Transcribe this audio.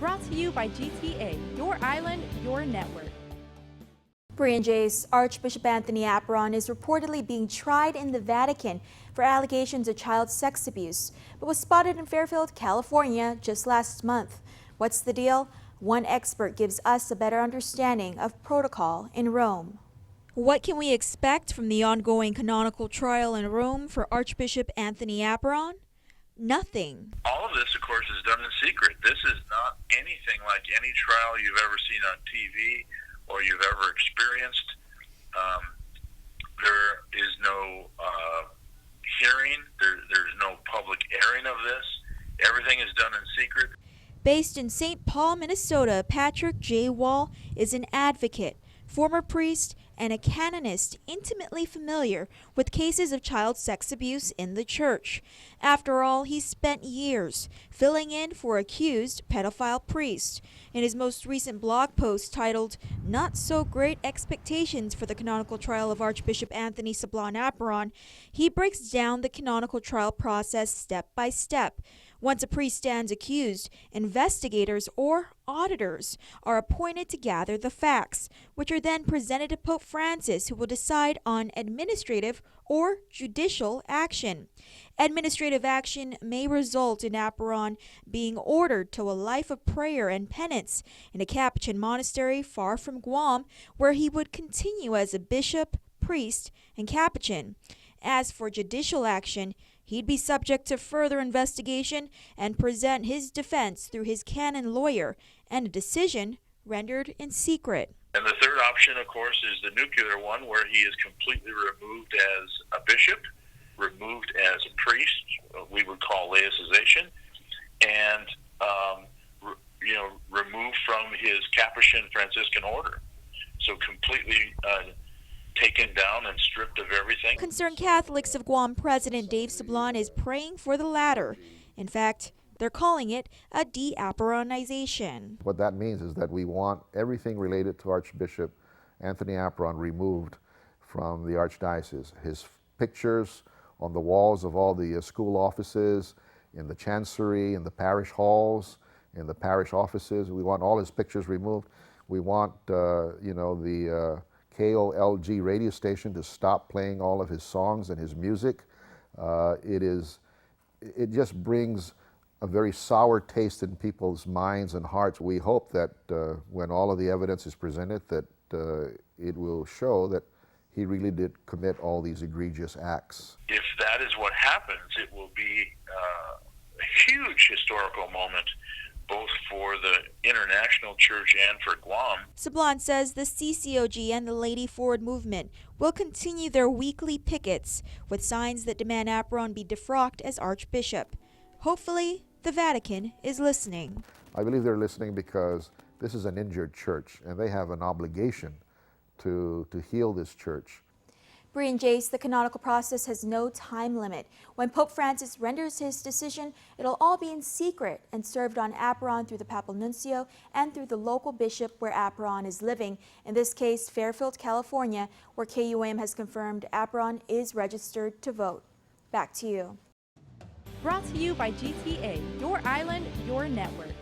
Brought to you by GTA, your island, your network. Brian Jace, Archbishop Anthony Apuron is reportedly being tried in the Vatican for allegations of child sex abuse, but was spotted in Fairfield, California just last month. What's the deal? One expert gives us a better understanding of protocol in Rome. What can we expect from the ongoing canonical trial in Rome for Archbishop Anthony Apuron? Nothing. All of this, of course, is done in secret. This is not anything like any trial you've ever seen on TV or you've ever experienced. There is no hearing. There's no public airing of this. Everything is done in secret. Based in St. Paul, Minnesota, Patrick J. Wall is an advocate, former priest, and a canonist intimately familiar with cases of child sex abuse in the church. After all, he spent years filling in for accused pedophile priests. In his most recent blog post titled, "Not So Great Expectations for the Canonical Trial of Archbishop Anthony Apuron," he breaks down the canonical trial process step by step. Once a priest stands accused, investigators or auditors are appointed to gather the facts, which are then presented to Pope Francis, who will decide on administrative or judicial action. Administrative action may result in Apuron being ordered to a life of prayer and penance in a Capuchin monastery far from Guam, where he would continue as a bishop, priest, and Capuchin. As for judicial action, he'd be subject to further investigation and present his defense through his canon lawyer, and a decision rendered in secret. And the third option, of course, is the nuclear one, where he is completely removed as a bishop, removed as a priest, we would call laicization, and removed from his Capuchin Franciscan order. So completely taken down and stripped of everything. Concerned Catholics of Guam President Dave Sablon is praying for the latter. In fact, they're calling it a de-Apuronization. What that means is that we want everything related to Archbishop Anthony Apuron removed from the Archdiocese. His pictures on the walls of all the school offices, in the chancery, in the parish halls, in the parish offices. We want all his pictures removed. We want, the KOLG radio station to stop playing all of his songs and his music. It just brings a very sour taste in people's minds and hearts. We hope that when all of the evidence is presented, that it will show that he really did commit all these egregious acts. If that is what happens, it will be a huge historical moment, both for the international church and for Guam. Sablon says the CCOG and the Lady Forward movement will continue their weekly pickets with signs that demand Apuron be defrocked as Archbishop. Hopefully, the Vatican is listening. I believe they're listening because this is an injured church, and they have an obligation to heal this church. Brian Jace, the canonical process has no time limit. When Pope Francis renders his decision, it'll all be in secret and served on Apuron through the Papal Nuncio and through the local bishop where Apuron is living. In this case, Fairfield, California, where KUAM has confirmed Apuron is registered to vote. Back to you. Brought to you by GTA, your island, your network.